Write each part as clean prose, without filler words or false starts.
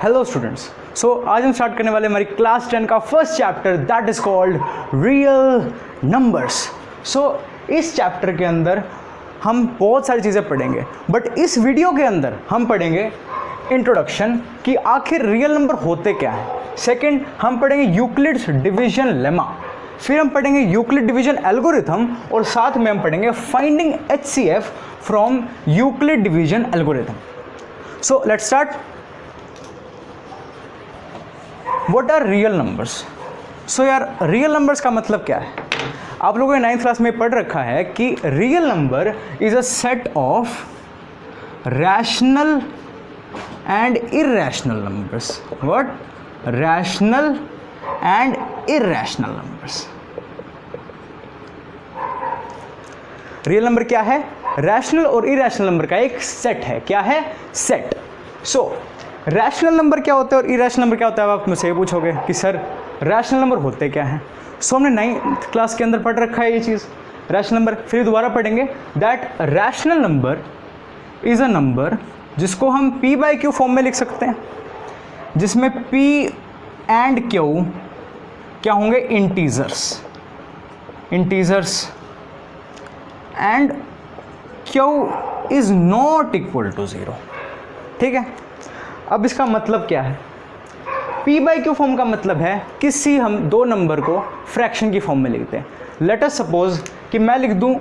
Hello students, सो आज हम start करने वाले हमारी क्लास 10 का first chapter that is called real numbers. So इस चैप्टर के अंदर हम बहुत सारी चीज़ें पढ़ेंगे, बट इस वीडियो के अंदर हम पढ़ेंगे इंट्रोडक्शन कि आखिर रियल नंबर होते क्या हैं। सेकंड, हम पढ़ेंगे यूक्लिड्स डिवीजन लेमा, फिर हम पढ़ेंगे यूक्लिड डिवीजन एल्गोरिथम, और साथ में हम पढ़ेंगे finding HCF from Euclid division algorithm. So let's start. What are real numbers? So यार, रियल नंबर्स का मतलब क्या है? आप लोगों ने 9th क्लास में पढ़ रखा है कि real number is a set of rational and irrational numbers. What? Rational and irrational numbers. Real number क्या है? रैशनल और इरैशनल नंबर का एक सेट है। क्या है? सेट। सो रैशनल नंबर क्या होता है और इरैशनल नंबर क्या होता है? आप मुझसे ये पूछोगे कि सर रैशनल नंबर होते क्या हैं? सो हमने 9th क्लास के अंदर पढ़ रखा है ये चीज़, रैशनल नंबर। फिर दोबारा पढ़ेंगे that rational number is a number जिसको हम P/Q फॉर्म में लिख सकते हैं, जिसमें P एंड Q क्या होंगे? Integers. Integers and Q is not equal to 0। ठीक है, अब इसका मतलब क्या है? P/Q फॉर्म का मतलब है किसी हम दो नंबर को फ्रैक्शन की फॉर्म में लिखते हैं। लेट अस सपोज कि मैं लिख दूं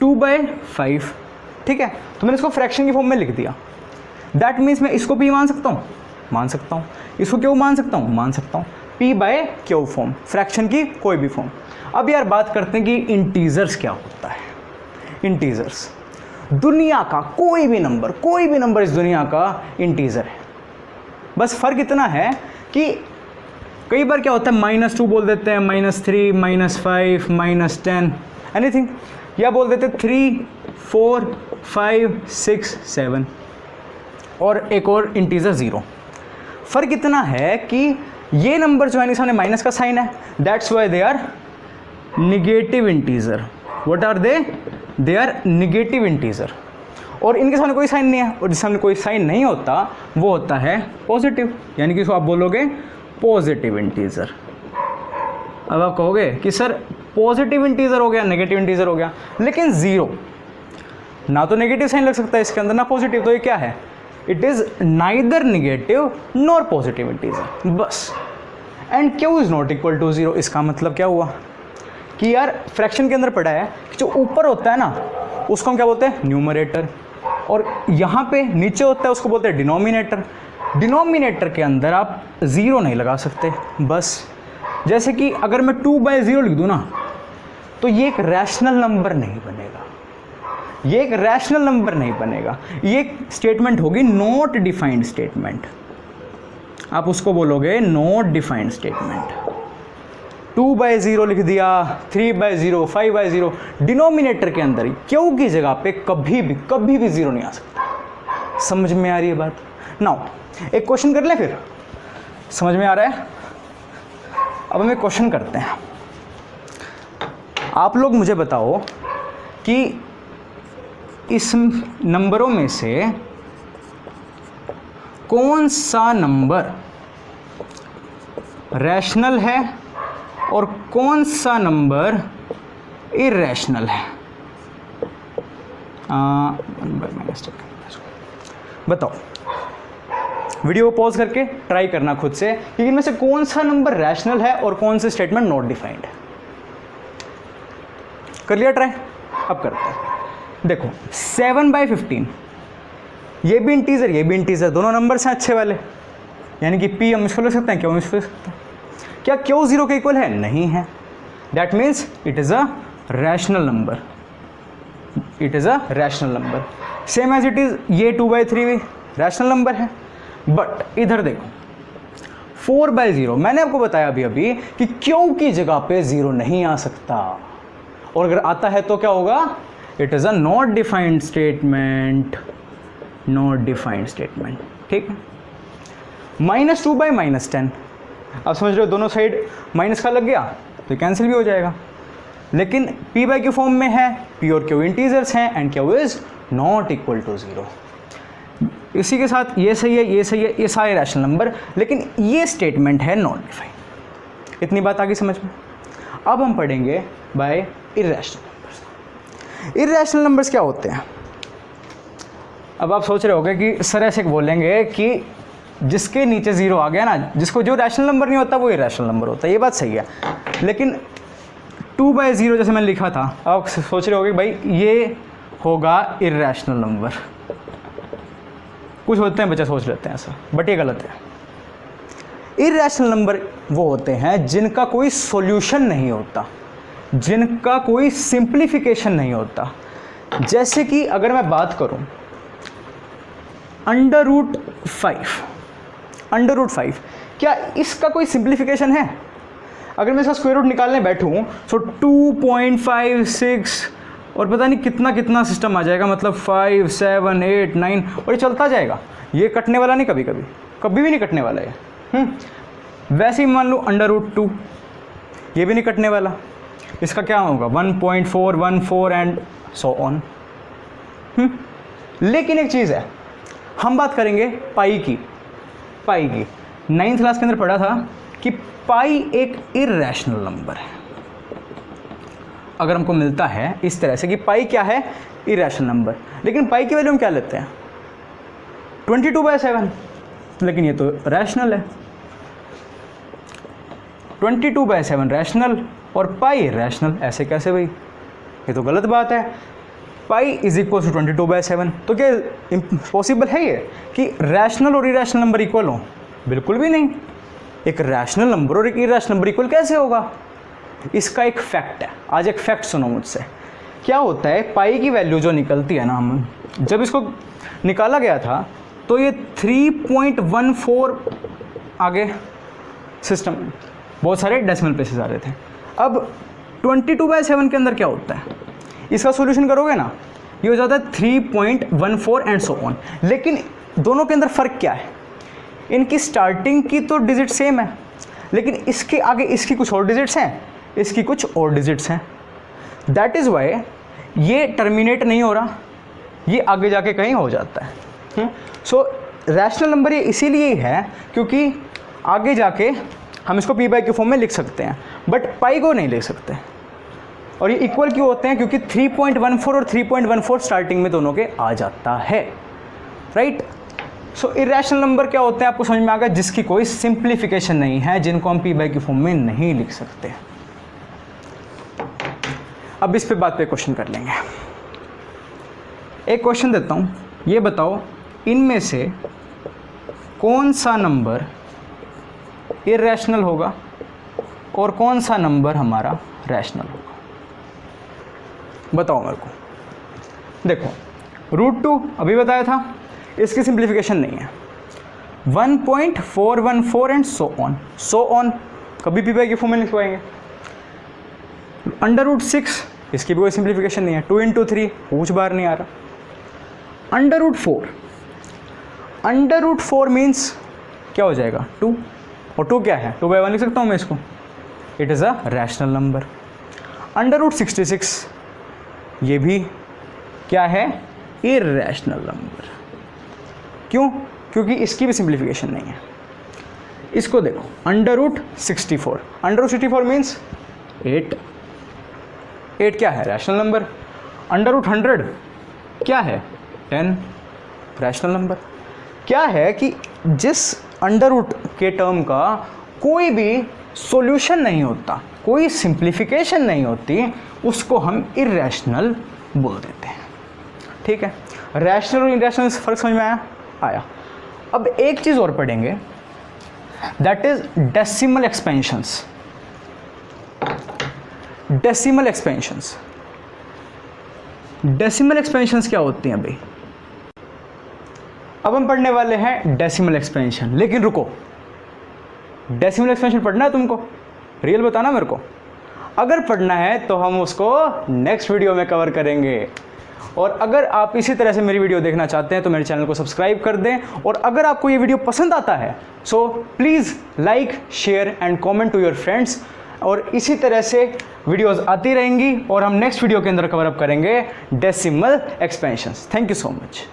2/5। ठीक है, तो मैंने इसको फ्रैक्शन की फॉर्म में लिख दिया। दैट मीन्स मैं इसको P मान सकता हूँ, मान सकता हूँ। इसको Q मान सकता हूँ, मान सकता हूँ। P/Q फॉर्म, फ्रैक्शन की कोई भी फॉर्म। अब यार बात करते हैं कि इंटीजर्स क्या होता है। इंटीजर्स दुनिया का कोई भी नंबर इस दुनिया का इंटीजर है। बस फर्क इतना है कि कई बार क्या होता है, -2 बोल देते हैं, -3, -5, -10, एनीथिंग, या बोल देते 3, 4, 5, 6, 7, और एक और इंटीजर 0। फर्क इतना है कि ये नंबर जो है इनके सामने माइनस का साइन है, that's why they are negative integer. What are they? They are negative integer. और इनके सामने कोई साइन नहीं है, और जिस सामने कोई साइन नहीं होता वो होता है पॉजिटिव, यानी कि इसको आप बोलोगे पॉजिटिव इंटीजर। अब आप कहोगे कि सर पॉजिटिव इंटीजर हो गया, नेगेटिव इंटीजर हो गया, लेकिन 0 ना तो नेगेटिव साइन लग सकता है इसके अंदर, ना पॉजिटिव। तो ये क्या है? It is neither negative nor positive integer, बस। And Q is not equal to 0। इसका मतलब क्या हुआ कि यार फ्रैक्शन के अंदर पढ़ा है कि जो ऊपर होता है ना उसको हम क्या बोलते हैं? न्यूमरेटर, और यहाँ पे नीचे होता है उसको बोलते हैं डिनोमिनेटर। डिनोमिनेटर के अंदर आप 0 नहीं लगा सकते, बस। जैसे कि अगर मैं 2/0 लिख दूँ ना, तो ये एक रैशनल नंबर नहीं बनेगा, ये एक रैशनल नंबर नहीं बनेगा। ये एक स्टेटमेंट होगी नॉट डिफाइंड स्टेटमेंट। आप उसको बोलोगे नॉट डिफाइंड स्टेटमेंट। 2/0 लिख दिया, 3/0, 5/0, डिनोमिनेटर के अंदर Q की जगह पे कभी भी 0 नहीं आ सकता। समझ में आ रही है बात? नाउ एक क्वेश्चन कर ले, फिर समझ में आ रहा है? अब हम एक क्वेश्चन करते हैं। आप लोग मुझे बताओ कि इस नंबरों में से कौन सा नंबर रैशनल है और कौन सा नंबर इरैशनल है? बताओ। वीडियो को पॉज करके ट्राई करना खुद से कि इनमें से कौन सा नंबर रैशनल है और कौन से स्टेटमेंट नॉट डिफाइंड है। कर लिया ट्राई? अब करते हैं। देखो 7/15, ये भी इंटीजर, ये भी इंटीजर, दोनों नंबर्स हैं अच्छे वाले, यानी कि P हम इसको ले सकते हैं, Q हम इसको ले सकते हैं। क्या Q 0 के इक्वल है? नहीं है। That means it is a rational number. It is a rational number. Same as it is ये 2/3 भी रैशनल नंबर है। बट इधर देखो 4/0, मैंने आपको बताया अभी कि Q की जगह पे 0 नहीं आ सकता, और अगर आता है तो क्या होगा? It is a not defined statement. Not defined statement. ठीक है। -2 / -10, आप समझ रहे हो, दोनों साइड माइनस का लग गया तो कैंसिल भी हो जाएगा। लेकिन P/Q फॉर्म में है, P और Q इंटीजर्स हैं, and Q is not equal to 0। इसी के साथ ये सही है, ये सही है, ये सारे रैशनल नंबर, लेकिन ये स्टेटमेंट है नॉन डिफाइंड। इतनी बात आगे समझ में। अब हम पढ़ेंगे by irrational numbers. Irrational numbers क्या होते हैं? अब आप सोच रहे होंगे कि सर ऐसे बोलेंगे कि जिसके नीचे ज़ीरो आ गया ना, जिसको जो रैशनल नंबर नहीं होता वो इर्रेशनल नंबर होता है। ये बात सही है, लेकिन 2/0 जैसे मैंने लिखा था, आप सोच रहे होंगे भाई ये होगा इर्रेशनल नंबर। कुछ होते हैं बच्चे सोच लेते हैं ऐसा, बट ये गलत है। इर्रेशनल नंबर वो होते हैं जिनका कोई सॉल्यूशन नहीं होता, जिनका कोई सिंप्लीफिकेशन नहीं होता। जैसे कि अगर मैं बात करूं √5, क्या इसका कोई सिंप्लीफिकेशन है? अगर मैं इसका स्क्वायर रूट निकालने बैठूं तो 2.56 और पता नहीं कितना कितना सिस्टम आ जाएगा, मतलब 5, 7, 8, 9 और ये चलता जाएगा। ये कटने वाला नहीं, कभी भी नहीं कटने वाला है। वैसे ही मान लो √2, ये भी नहीं कटने वाला। इसका क्या होगा 1.414 एंड सो ऑन। लेकिन एक चीज़ है, हम बात करेंगे पाई की। 9th क्लास के अंदर पढ़ा था कि पाई एक इर्रेशनल नंबर है। अगर हमको मिलता है इस तरह से कि पाई क्या है, इर्रेशनल नंबर, लेकिन पाई की वैल्यू हम क्या लेते हैं 22/7, लेकिन ये तो रैशनल है। 22/7 रैशनल और पाई इर्रेशनल, ऐसे कैसे भाई? ये तो गलत बात है। पाई इज इक्वल टू 22/7, तो क्या पॉसिबल है ये कि रैशनल और इरेशनल नंबर इक्वल हो? बिल्कुल भी नहीं। एक रैशनल नंबर और एक इरेशनल नंबर इक्वल कैसे होगा? इसका एक फैक्ट है। आज एक फैक्ट सुनो मुझसे। क्या होता है, पाई की वैल्यू जो निकलती है ना, हम जब इसको निकाला गया था तो ये 3.14 आगे सिस्टम, बहुत सारे डेसिमल प्लेसेस आ रहे थे। अब 22/7 के अंदर क्या होता है, इसका सॉल्यूशन करोगे ना, ये हो जाता है 3.14 एंड सो ऑन। लेकिन दोनों के अंदर फ़र्क क्या है? इनकी स्टार्टिंग की तो डिजिट सेम है, लेकिन इसके आगे इसकी कुछ और डिजिट्स हैं, इसकी कुछ और डिजिट्स हैं। दैट इज़ वाई ये टर्मिनेट नहीं हो रहा, ये आगे जाके कहीं हो जाता है। सो रैशनल नंबर ये इसीलिए ही है क्योंकि आगे जाके हम इसको पी बाई के फॉर्म में लिख सकते हैं, बट पाई को नहीं लिख सकते। और ये इक्वल क्यों होते हैं? क्योंकि 3.14 और 3.14 स्टार्टिंग में दोनों के आ जाता है, राइट। सो इर्रेशनल नंबर क्या होते हैं आपको समझ में आ गया? जिसकी कोई सिंप्लीफिकेशन नहीं है, जिनको हम पी बाई के फॉर्म में नहीं लिख सकते। अब इस पे बात पे क्वेश्चन कर लेंगे। एक क्वेश्चन देता हूँ, ये बताओ इनमें से कौन सा नंबर इर्रेशनल होगा और कौन सा नंबर हमारा रैशनल होगा? बताओ मेरे को। देखो √2 अभी बताया था, इसकी सिंप्लीफिकेशन नहीं है। 1.414 एंड सो ऑन कभी पी बाई के फॉर्म में लिखवाएंगे। √6 इसकी भी कोई सिंप्लीफिकेशन नहीं है। 2 × 3 कुछ बार नहीं आ रहा। √4 मीन्स क्या हो जाएगा 2, और 2 क्या है 2/1 लिख सकता हूँ मैं इसको, it is a rational number. √66 ये भी क्या है, इर्रेशनल नंबर। क्यों? क्योंकि इसकी भी सिंप्लीफिकेशन नहीं है। इसको देखो √64 मीन्स 8 क्या है, रैशनल नंबर। √100 क्या है 10, रैशनल नंबर। क्या है कि जिस अंडर रूट के टर्म का कोई भी सॉल्यूशन नहीं होता, कोई सिंप्लीफिकेशन नहीं होती, उसको हम इर्रेशनल बोल देते हैं। ठीक है, रैशनल और इर्रेशनल फर्क समझ में आया। अब एक चीज़ और पढ़ेंगे, that is decimal expansions. Decimal expansions क्या होती हैं भाई? अब हम पढ़ने वाले हैं डेसिमल एक्सपेंशन। लेकिन रुको, डेसिमल एक्सपेंशन पढ़ना है तुमको? रियल बताना मेरे को। अगर पढ़ना है तो हम उसको नेक्स्ट वीडियो में कवर करेंगे। और अगर आप इसी तरह से मेरी वीडियो देखना चाहते हैं तो मेरे चैनल को सब्सक्राइब कर दें। और अगर आपको ये वीडियो पसंद आता है so please like, share and comment to your friends. और इसी तरह से वीडियोस आती रहेंगी और हम नेक्स्ट वीडियो के अंदर कवर अप करेंगे decimal expansions. Thank you so much.